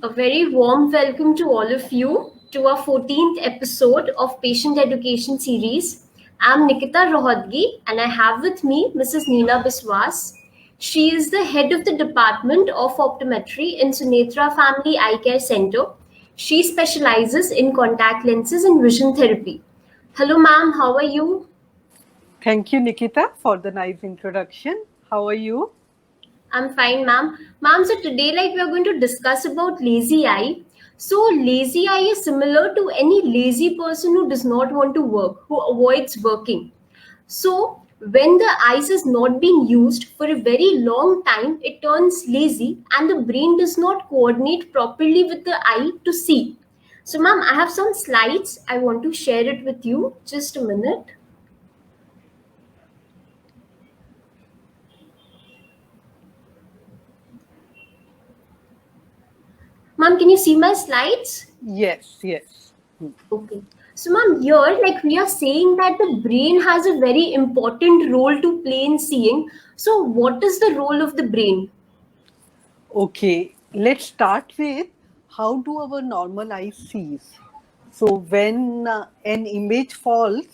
A very warm welcome to all of you to our 14th episode of Patient Education Series. I'm Nikita Rohadgi and I have with me Mrs. Neena Biswas. She is the head of the Department of Optometry in Sunetra Family Eye Care Center. She specializes in contact lenses and vision therapy. Hello, ma'am, how are you? Thank you, Nikita, for the nice introduction. How are you? I'm fine, ma'am. Ma'am, so today, we are going to discuss about lazy eye. So, lazy eye is similar to any lazy person who does not want to work, who avoids working. So, when the eyes is not being used for a very long time, it turns lazy and the brain does not coordinate properly with the eye to see. So, ma'am, I have some slides. I want to share it with you. Just a minute. Ma'am, can you see my slides? Yes. Okay. So, ma'am, here, we are saying that the brain has a very important role to play in seeing. So, what is the role of the brain? Okay, let's start with how do our normal eyes sees. So when an image falls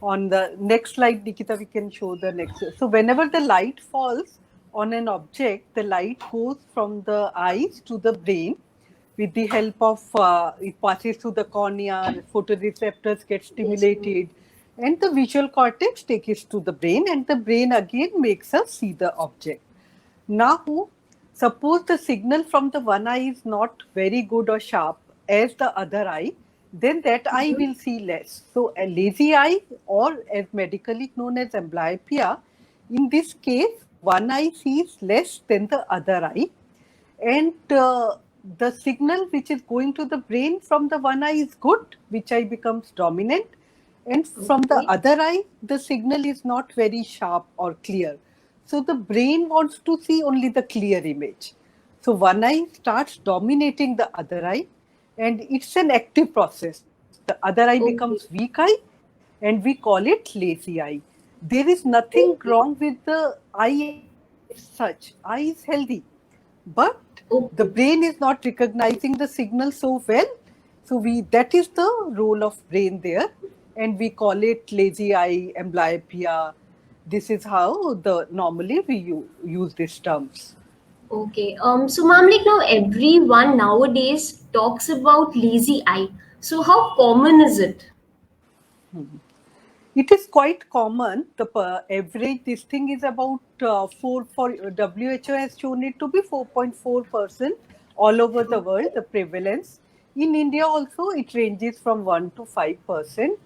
on the next slide, Nikita, we can show the next. So whenever the light falls on an object, the light goes from the eyes to the brain with the help of it passes through the cornea, photoreceptors get stimulated, and the visual cortex takes it to the brain, and the brain again makes us see the object. Now, suppose the signal from the one eye is not very good or sharp as the other eye, then that eye will see less. So, a lazy eye, or as medically known as amblyopia, in this case, one eye sees less than the other eye, and the signal which is going to the brain from the one eye is good, which eye becomes dominant, and from the Okay. other eye, the signal is not very sharp or clear. So the brain wants to see only the clear image. So one eye starts dominating the other eye, and it's an active process. The other eye Okay. becomes weak eye, and we call it lazy eye. There is nothing Okay. wrong with the eye as such. Eye is healthy, but the Okay. brain is not recognizing the signal so well. So that is the role of brain there, and we call it lazy eye, amblyopia. This is how the normally we use these terms. Okay. So, ma'am, now everyone nowadays talks about lazy eye. So, how common is it? It is quite common. The average this thing is about 4 for WHO has shown it to be 4.4% all over the world. The prevalence in India also it ranges from 1 to 5%.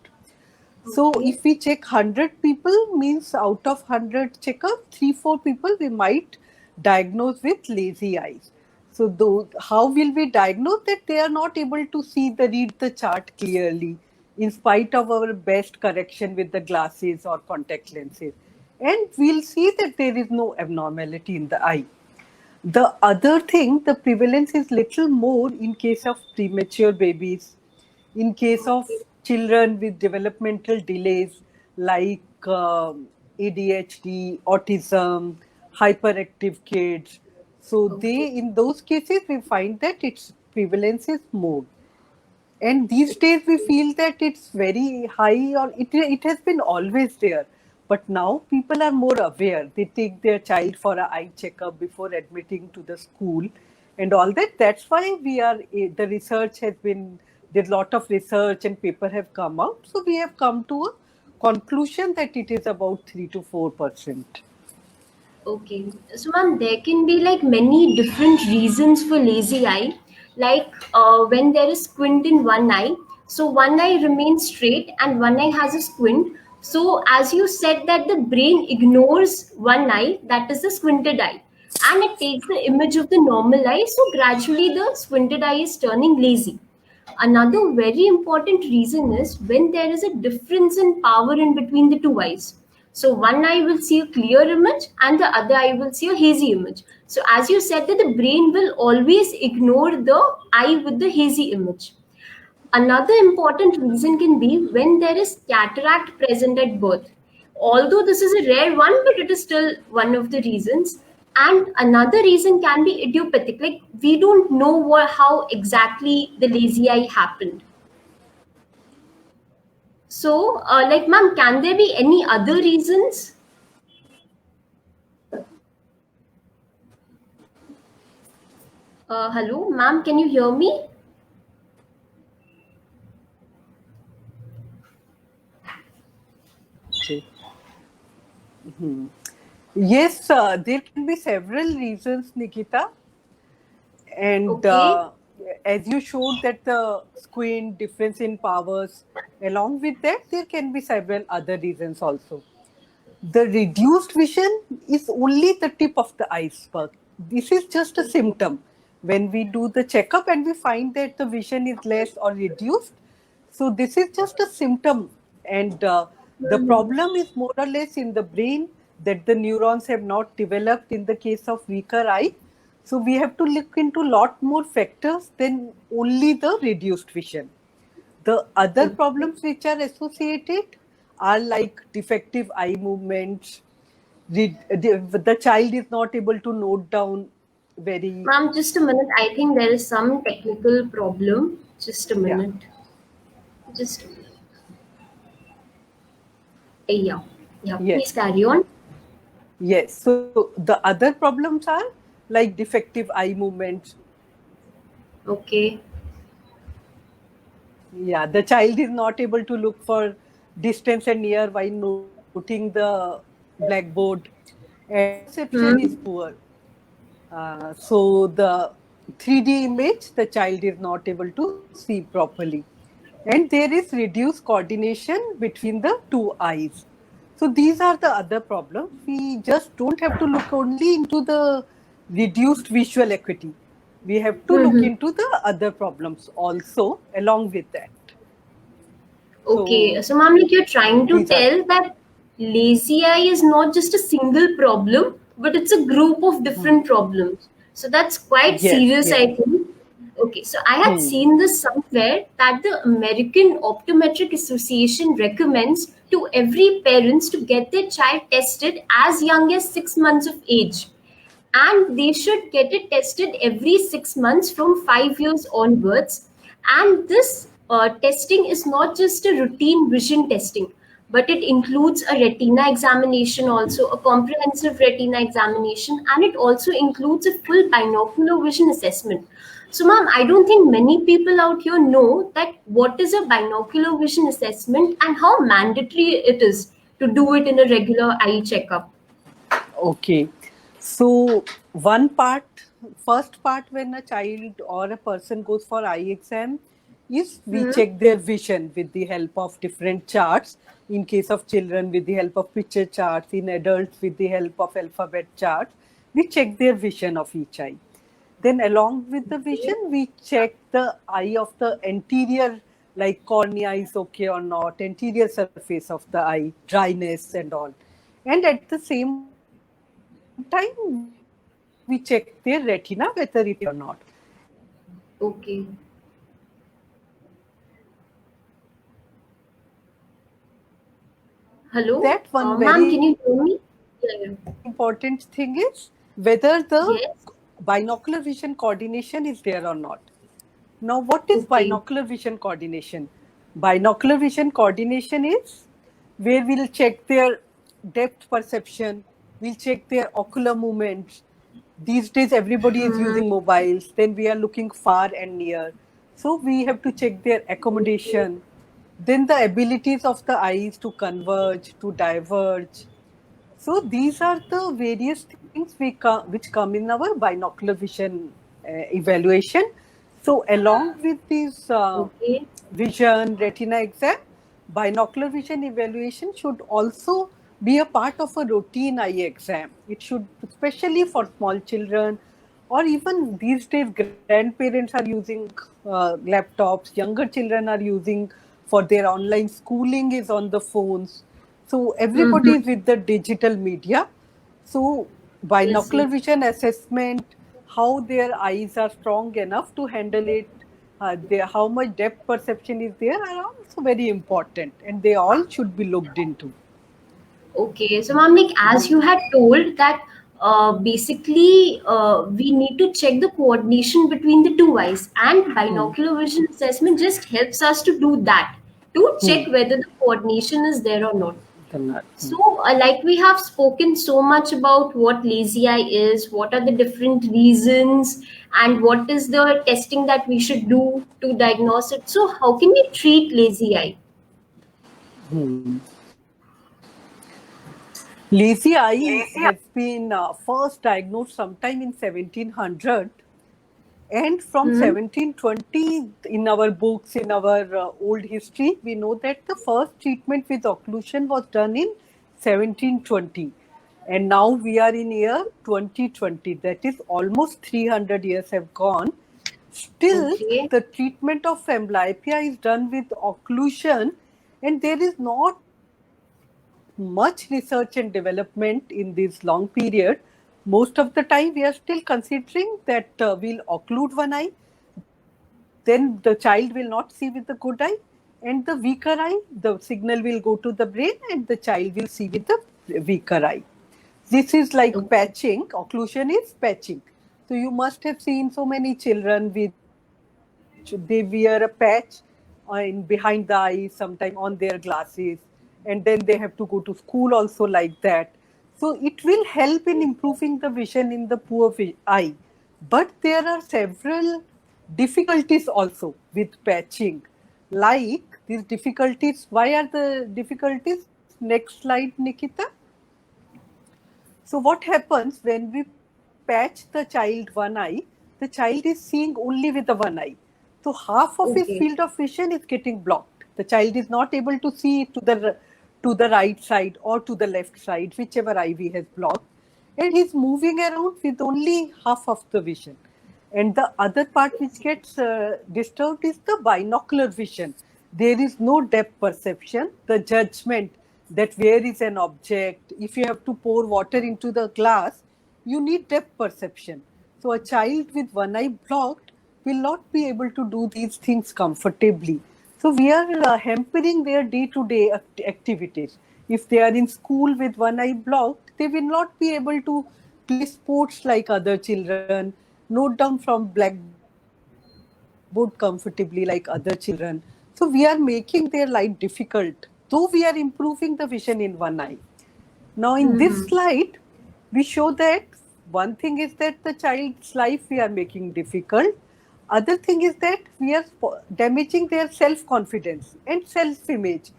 So Okay. if we check 100 people, means out of 100 checkers, 3-4 people we might diagnose with lazy eyes. So how will we diagnose that they are not able to see the read the chart clearly in spite of our best correction with the glasses or contact lenses? And we'll see that there is no abnormality in the eye. The other thing, the prevalence is little more in case of premature babies, in case of Okay. children with developmental delays like ADHD, autism, hyperactive kids. So Okay. in those cases, we find that its prevalence is more. And these days we feel that it's very high, or it has been always there. But now people are more aware. They take their child for an eye checkup before admitting to the school and all that. That's why the research has been, there's a lot of research and paper have come out. So we have come to a conclusion that it is about 3 to 4%. Okay. So, ma'am, there can be many different reasons for lazy eye. When there is squint in one eye, so one eye remains straight and one eye has a squint. So, as you said, that the brain ignores one eye, that is the squinted eye, and it takes the image of the normal eye. So, gradually the squinted eye is turning lazy. Another very important reason is when there is a difference in power in between the two eyes. So one eye will see a clear image and the other eye will see a hazy image. So as you said that the brain will always ignore the eye with the hazy image. Another important reason can be when there is cataract present at birth. Although this is a rare one, but it is still one of the reasons. And another reason can be idiopathic, like we don't know how exactly the lazy eye happened. So, like, ma'am, can there be any other reasons? Hello, ma'am, can you hear me? Okay. Yes, there can be several reasons, Nikita. And Okay. as you showed that the squint, difference in powers, along with that, there can be several other reasons also. The reduced vision is only the tip of the iceberg. This is just a Okay. symptom. When we do the checkup and we find that the vision is less or reduced, so this is just a symptom. And the Mhm. problem is more or less in the brain, that the neurons have not developed in the case of weaker eye. So we have to look into a lot more factors than only the reduced vision. The other Okay. problems which are associated are like defective eye movements. The child is not able to note down very, Ma'am, just a minute. I think there is some technical problem. Just a yeah, minute. Just a minute. Yeah. Yeah. Please yes, carry on. yes. So the other problems are like defective eye movements. Okay. Yeah, the child is not able to look for distance and near while noting the blackboard, and perception is Hmm. poor. So the 3D image, the child is not able to see properly. And there is reduced coordination between the two eyes. So these are the other problems. We just don't have to look only into the reduced visual acuity. We have to look Hmm. into the other problems also along with that. Okay, So so ma'am, like you're trying to these are, tell that lazy eye is not just a single problem, but it's a group of hmm, different problems. So that's quite yes, serious, yes. I think. Okay, so I had Hmm. seen this somewhere that the American Optometric Association recommends to every parents to get their child tested as young as 6 months of age, and they should get it tested every 6 months from 5 years onwards. And this testing is not just a routine vision testing, but it includes a retina examination, also a comprehensive retina examination, and it also includes a full binocular vision assessment. So, ma'am, I don't think many people out here know that what is a binocular vision assessment and how mandatory it is to do it in a regular eye checkup. Okay. So one part, first part when a child or a person goes for eye exam is we Hmm. check their vision with the help of different charts. In case of children, with the help of picture charts. In adults, with the help of alphabet charts. We check their vision of each eye. Then along with the vision, we check the eye of the anterior, like cornea is okay or not, anterior surface of the eye, dryness and all. And at the same time, we check their retina, whether it is okay or not. Okay. After Hello, that, one ma'am, very can you hear me? important thing Yeah, yeah. is whether the Yes. binocular vision coordination is there or not. Now, what is binocular Okay. vision coordination? Binocular vision coordination is where we'll check their depth perception, we'll check their ocular movements. These days, everybody is Hmm. using mobiles, then we are looking far and near. So, we have to check their Okay. accommodation, then the abilities of the eyes to converge, to diverge. So these are the various things which come in our binocular vision evaluation. So along with these Okay. vision, retina exam, binocular vision evaluation should also be a part of a routine eye exam. It should, especially for small children, or even these days, grandparents are using laptops, younger children are using for their online schooling is on the phones. So everybody Mm-hmm. is with the digital media. So Yes, binocular yes. vision assessment, how their eyes are strong enough to handle it, how much depth perception is there are also very important, and they all should be looked into. Okay. So, ma'am, like as you had told that basically we need to check the coordination between the two eyes, and Hmm. binocular vision assessment just helps us to do that, to Hmm. check whether the coordination is there or not. Hmm. So, like we have spoken so much about what lazy eye is, what are the different reasons, and what is the testing that we should do to diagnose it. So, how can we treat lazy eye? Hmm. Lazy eye has been first diagnosed sometime in 1700, and from Hmm. 1720 in our books, in our old history, we know that the first treatment with occlusion was done in 1720. And now we are in year 2020. That is almost 300 years have gone. Still, Okay. the treatment of amblyopia is done with occlusion, and there is not much research and development in this long period. Most of the time, we are still considering that we'll occlude one eye, then the child will not see with the good eye, and the weaker eye, the signal will go to the brain, and the child will see with the weaker eye. This is like Okay. patching. Occlusion is patching. So you must have seen so many children which they wear a patch in behind the eye, sometime on their glasses, and then they have to go to school also like that. So it will help in improving the vision in the poor eye. But there are several difficulties also with patching. Like these difficulties, why are the difficulties? Next slide, Nikita. So what happens when we patch the child one eye? The child is seeing only with the one eye. So half of his Okay. field of vision is getting blocked. The child is not able to see to the right side or to the left side, whichever eye we has blocked, and he's moving around with only half of the vision. And the other part which gets disturbed is the binocular vision. There is no depth perception, the judgment that where is an object. If you have to pour water into the glass, you need depth perception. So a child with one eye blocked will not be able to do these things comfortably. So we are hampering their day-to-day activities. If they are in school with one eye blocked, they will not be able to play sports like other children, note down from blackboard comfortably like other children. So we are making their life difficult, though we are improving the vision in one eye. Now in this slide, Hmm. we show that one thing is that the child's life we are making difficult. Other thing is that we are damaging their self-confidence and self-image.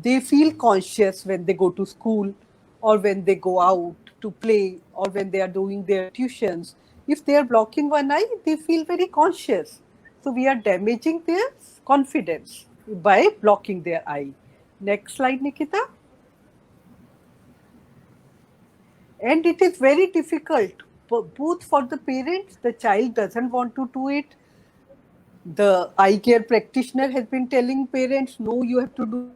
They feel conscious when they go to school or when they go out to play or when they are doing their tuitions. If they are blocking one eye, they feel very conscious. So we are damaging their confidence by blocking their eye. Next slide, Nikita. And it is very difficult both for the parents. The child doesn't want to do it. The eye care practitioner has been telling parents, no, you have to do it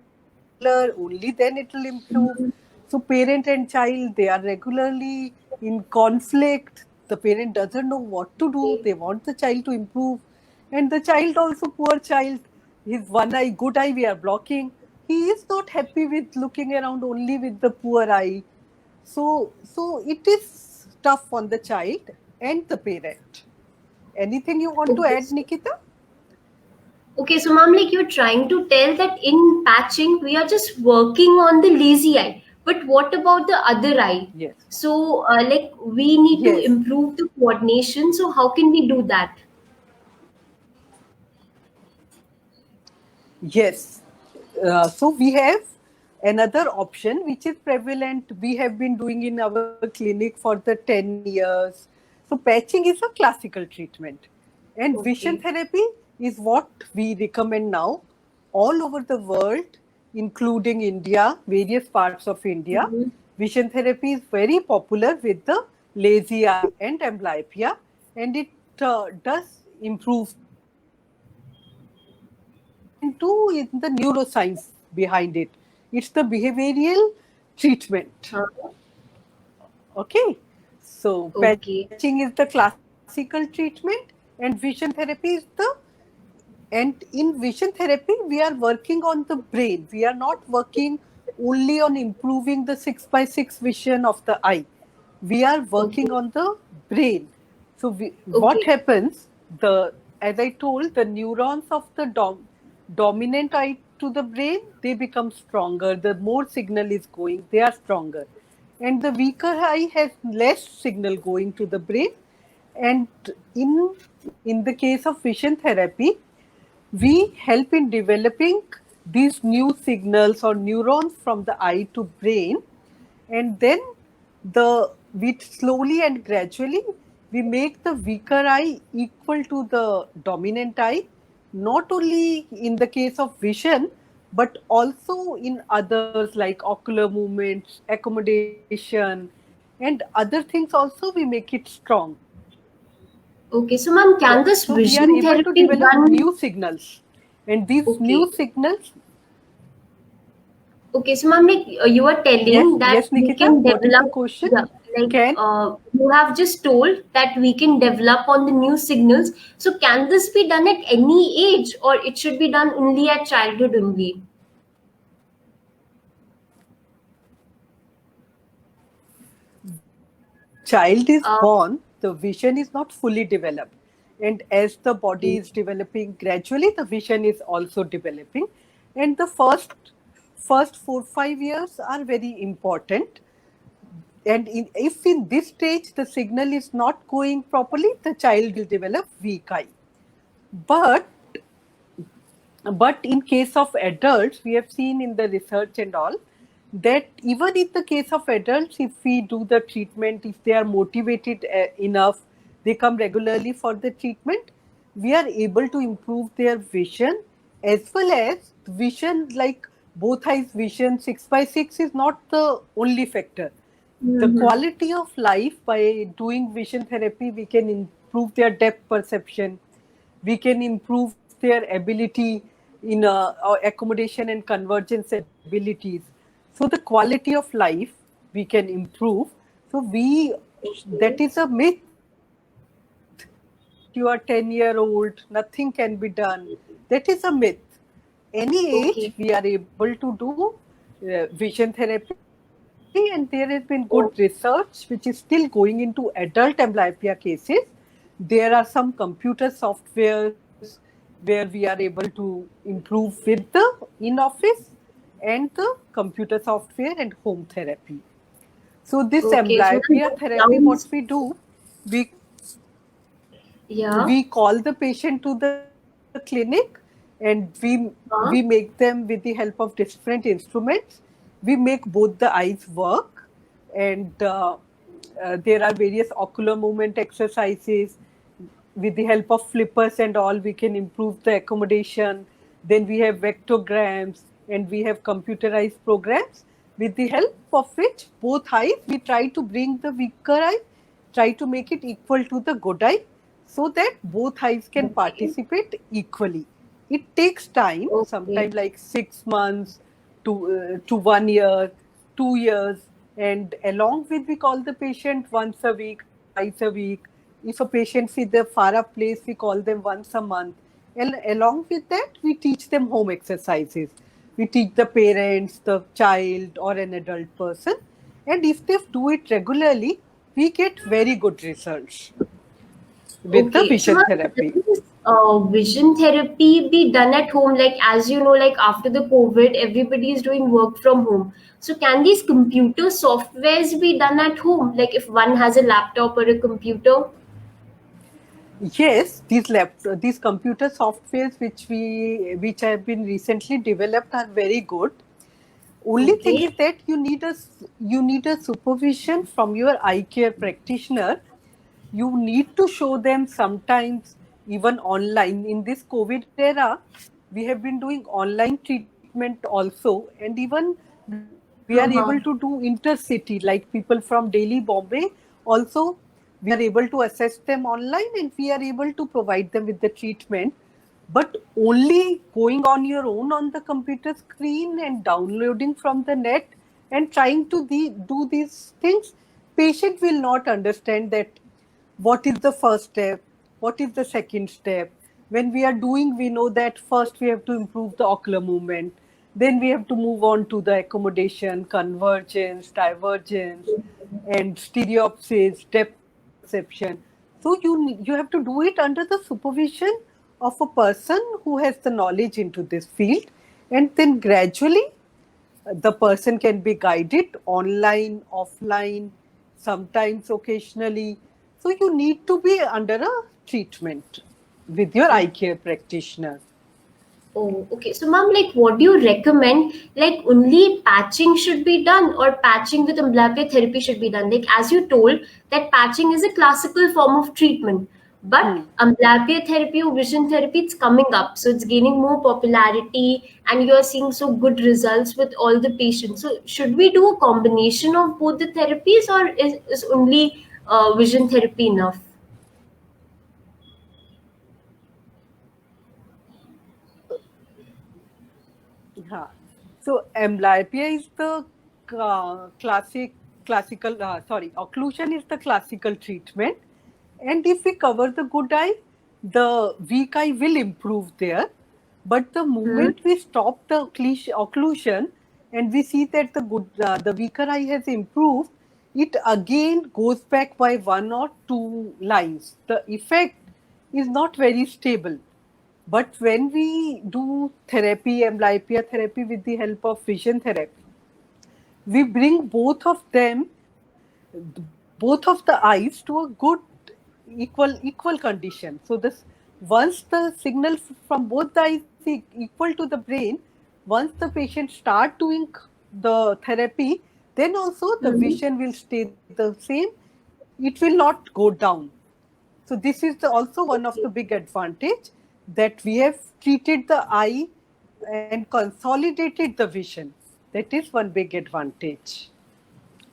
regular, only then it will improve. So parent and child, they are regularly in conflict. The parent doesn't know what to do. Okay. They want the child to improve. And the child also, poor child, his one eye, good eye we are blocking. He is not happy with looking around only with the poor eye. So it is tough on the child and the parent. Anything you want to Okay. add, Nikita? Okay, so ma'am, like you're trying to tell that in patching we are just working on the lazy eye, but what about the other eye? Yes. So, like we need to Yes. improve the coordination. So, how can we do that? Yes. So we have another option which is prevalent. We have been doing in our clinic for the 10 years. So patching is a classical treatment. And vision Okay. therapy is what we recommend now all over the world, including India, various parts of India. Mhm. Vision therapy is very popular with the lazy eye and amblyopia, and it does improve the vision. But there is more we can do in the neuroscience behind it. It's the behavioral treatment. Huh. Okay. So patching Okay. is the classical treatment, and vision therapy is the, and in vision therapy we are working on the brain. We are not working only on improving the 6 by 6 vision of the eye. we are working Okay. on the brain. So what Okay. happens? As I told, the neurons of the dominant eye to the brain, they become stronger. The more signal is going, they are stronger, and the weaker eye has less signal going to the brain. And in the case of vision therapy, we help in developing these new signals or neurons from the eye to brain, and then the we slowly and gradually we make the weaker eye equal to the dominant eye, not only in the case of vision but also in others like ocular movements, accommodation, and other things also we make it strong. Okay. So, ma'am, can So this we are vision able to therapy develop new done? signals, and these new Okay. signals. Okay, so ma'am, like you were Yes, telling that yes, we Nikita, can what is the develop, question? yeah, like Can you have just told that we can develop on the new signals. So can this be done at any age, or it should be done only at childhood only? when the child is Uh, born, the vision is not fully developed. And as the body is developing gradually, the vision is also developing. And the first 4 5 years are very important. And if in this stage the signal is not going properly, the child will develop weak eye. But But in case of adults, we have seen in the research and all that even in the case of adults, if we do the treatment, if they are motivated enough, they come regularly for the treatment, we are able to improve their vision as well as vision, like both eyes vision 6 by 6 is not the only factor. The mhm. quality of life, by doing vision therapy, we can improve their depth perception, we can improve their ability in accommodation and convergence abilities. So the quality of life we can improve. So we that Okay. is a myth that you are 10-year-old, nothing can be done. That is a myth. Any age Okay. we are able to do vision therapy, and there has been good research which is still going into adult amblyopia cases. There are some computer softwares where we are able to improve with the in office and the computer software and home therapy. So this Okay. amblyopia So ma'am, therapy, that what we sounds, do, we we yeah. call the patient to the clinic, and we make them with the help of different instruments. We make both the eyes work, and there are various ocular movement exercises. With the help of flippers and all, we can improve the accommodation. Then we have vectograms, and we have computerized programs with the help of which both eyes we try to bring the weaker eye, try to make it equal to the good eye, so that both eyes can Okay. participate equally. It takes time, Okay. sometimes like 6 months to 1 year, 2 years, and along with we call the patient once a week, twice a week. If a patient is the far up place, we call them once a month. And along with that, we teach them home exercises. We teach the parents, the child, or an adult person. And if they do it regularly, we get very good results with the Okay, so vision ma'am, therapy. can this vision therapy be done at home? Like, as you know, like after the COVID, everybody is doing work from home. So, can these computer softwares be done at home? Like, if one has a laptop or a computer? Yes, these computer softwares which have been recently developed are very good. Only thing Okay. is that you need a supervision from your eye care practitioner. You need to show them sometimes even online. In this COVID era, we have been doing online treatment also, and even we are able to do Uh-huh. intercity, like people from Delhi, Bombay. Also, we are able to assess them online, and we are able to provide them with the treatment. But only going on your own on the computer screen and downloading from the net and trying to do these things, patient will not understand that what is the first step, what is the second step. When we are doing, we know that first we have to improve the ocular movement, then we have to move on to the accommodation, convergence, divergence, and stereopsis, depth perception. So you have to do it under the supervision of a person who has the knowledge into this field, and then gradually the person can be guided online, offline, sometimes occasionally. So you need to be under a treatment with your eye care practitioner. Oh, okay. So, ma'am, like, what do you recommend? Like, only patching should be done, or patching with amblyopia therapy should be done? Like, as you told, that patching is a classical form of treatment, but Hmm. amblyopia therapy or vision therapy, it's coming up, so it's gaining more popularity, and you're seeing so good results with all the patients. So, should we do a combination of both the therapies, or is only vision therapy enough? Yeah. So amblyopia is the classical, sorry, occlusion is the classical treatment. And if we cover the good eye, the weak eye will improve there. But the Hmm? moment we stop the occlusion and we see that the weaker eye has improved, it again goes back by 1 or 2 lines. The effect is not very stable. But when we do therapy, amblyopia therapy with the help of vision therapy, we bring both of the eyes to a good equal condition. So this once the signal from both the eyes is equal to the brain, once the patient start doing the therapy, then also the Hmm? vision will stay the same. It will not go down. So this is also one of the Okay. big advantage that we have treated the eye and consolidated the vision. That is one big advantage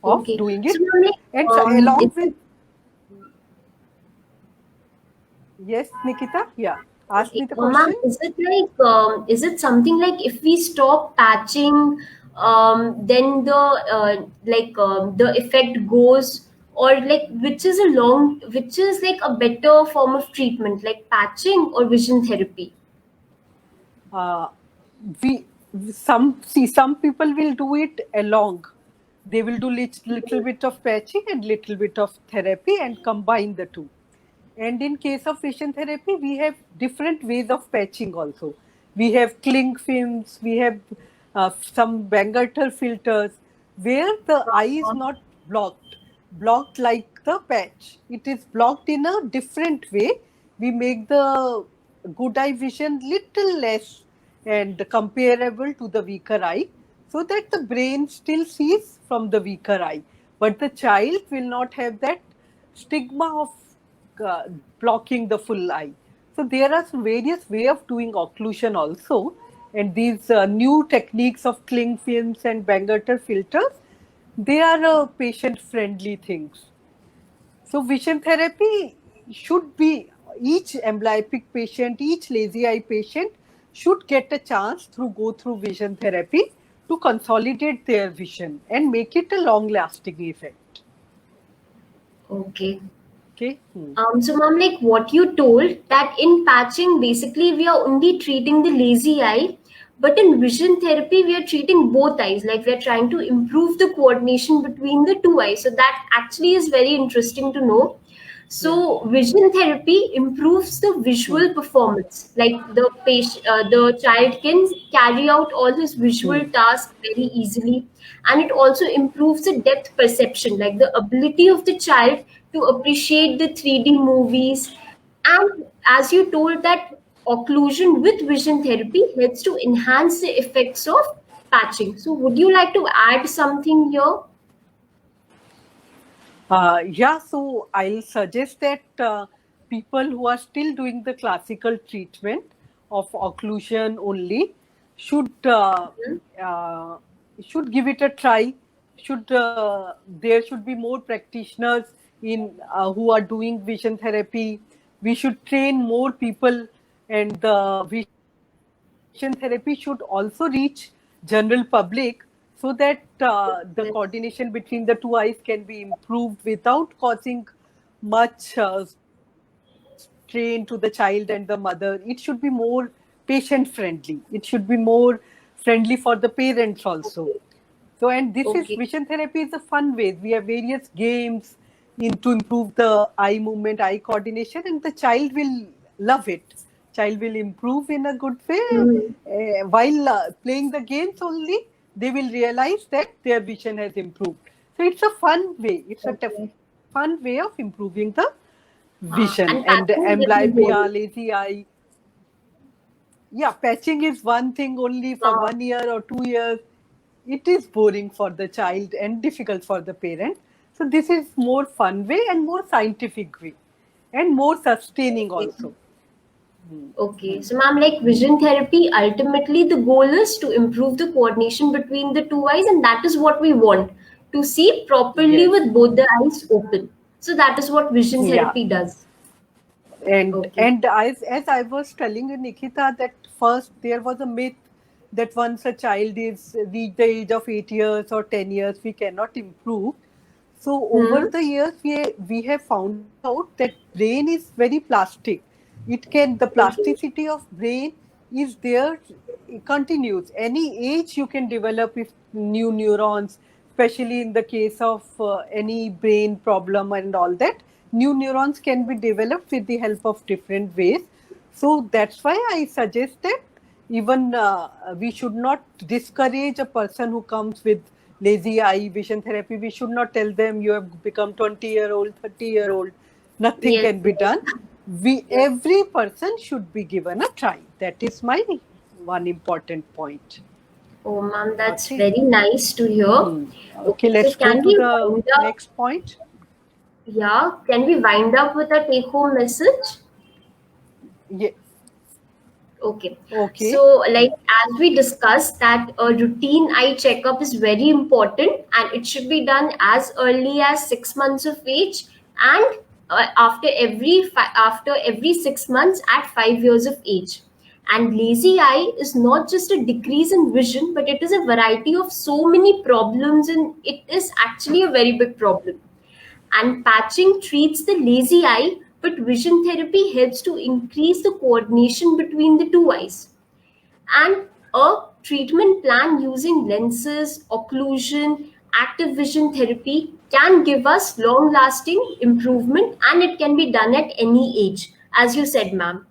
of Okay. doing So, it. ma'am, like, And so along is with, yes, Nikita, yeah, ask okay, me the ma'am, question. is it something like if we stop patching, then the effect goes, or like which is like a better form of treatment, like patching or vision therapy? Uh, we some people will do it along. They will do little bit of patching and little bit of therapy and combine the two. And in case of vision therapy, we have different ways of patching also. We have cling films, we have some Bangerter filters where the eye is not blocked like the patch. It is blocked in a different way. We make the good eye vision little less and comparable to the weaker eye so that the brain still sees from the weaker eye. But the child will not have that stigma of uh, blocking the full eye. So there are some various way of doing occlusion also, and these new techniques of cling films and Bangerter filters, they are patient friendly things. So vision therapy should be each amblyopic patient, each lazy eye patient should get a chance to go through vision therapy to consolidate their vision and make it a long lasting effect. Okay. Okay. Hmm. So, ma'am, like what you told, that in patching, basically, we are only treating the lazy eye, but in vision therapy, we are treating both eyes. Like, we are trying to improve the coordination between the two eyes. So, that actually is very interesting to know. Yeah. So, vision therapy improves the Hmm. visual performance. Like, the child can carry out all his visual Hmm. tasks very easily, and it also improves the depth perception, like the ability of the child to appreciate the 3D movies. And as you told, that occlusion with vision therapy helps to enhance the effects of patching. So, would you like to add something here? Yeah, so I'll suggest that people who are still doing the classical treatment of occlusion only should uh, should give it a try. Should there should be more practitioners in who are doing vision therapy. We should train more people, and the vision therapy should also reach general public so that the coordination Yes. between the two eyes can be improved without causing much strain to the child and the mother. It should be more patient friendly. It should be more friendly for the parents also. Okay. So So, and this is Okay. vision therapy is a fun way. We have various games to improve the eye movement, eye coordination, and the child will love it. Child will improve in a good way. Hmm. While playing the games only, they will realize that their vision has improved. So it's a fun way. It's a Okay. fun way of improving the vision. And And patching is the amblyopia, goal. lazy eye, yeah, patching is one thing only for Uh, 1 year or 2 years. It is boring for the child and difficult for the parent. So this is more fun way and more scientific way and more sustaining okay. also. Okay. So, ma'am, like vision therapy, ultimately the goal is to improve the coordination between the two eyes, and that is what we want to see properly Yes. with both the eyes open. So, that is what vision Yeah. therapy does. and Okay. and as I was telling you, Nikita, that first there was a myth that once a child is reached the age of 8 years or 10 years, we cannot improve. So over Hmm. the years, we have found out that brain is very plastic. The Okay. plasticity of brain is there, it continues. Any age you can develop if new neurons, especially in the case of any brain problem and all that, new neurons can be developed with the help of different ways. So that's why I suggest that even we should not discourage a person who comes with lazy eye vision therapy. We should not tell them you have become 20-year-old, 30-year-old, nothing Yes. can be Yes. done. We Yes. Every person should be given a try. That is my one important point. Oh, ma'am, that's Okay. very nice to hear. Okay, Okay. So, let's go can to we the wind up? next point. Yeah. Can we wind up with a take-home message? Yeah. Okay. So, Okay. like as we discussed, that a routine eye checkup is very important, and it should be done as early as 6 months of age, and after every 6 months at 5 years of age. And lazy eye is not just a decrease in vision, but it is a variety of so many problems, and it is actually a very big problem. And patching treats the lazy eye, but vision therapy helps to increase the coordination between the two eyes. And a treatment plan using lenses, occlusion, active vision therapy can give us long lasting improvement, and it can be done at any age, as you said, ma'am.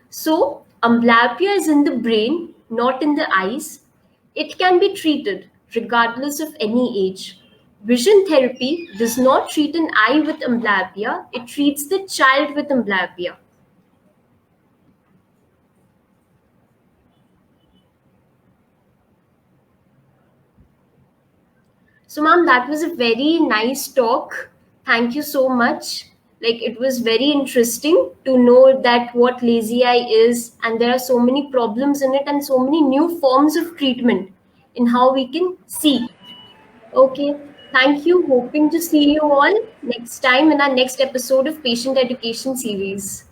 So, amblyopia is in the brain, not in the eyes. It can be treated regardless of any age. Vision therapy does not treat an eye with amblyopia, it treats the child with amblyopia. So, ma'am, that was a very nice talk. Thank you so much. Like, it was very interesting to know that what lazy eye is, and there are so many problems in it, and so many new forms of treatment in how we can see. Okay, thank you. Hoping to see you all next time in our next episode of Patient Education series.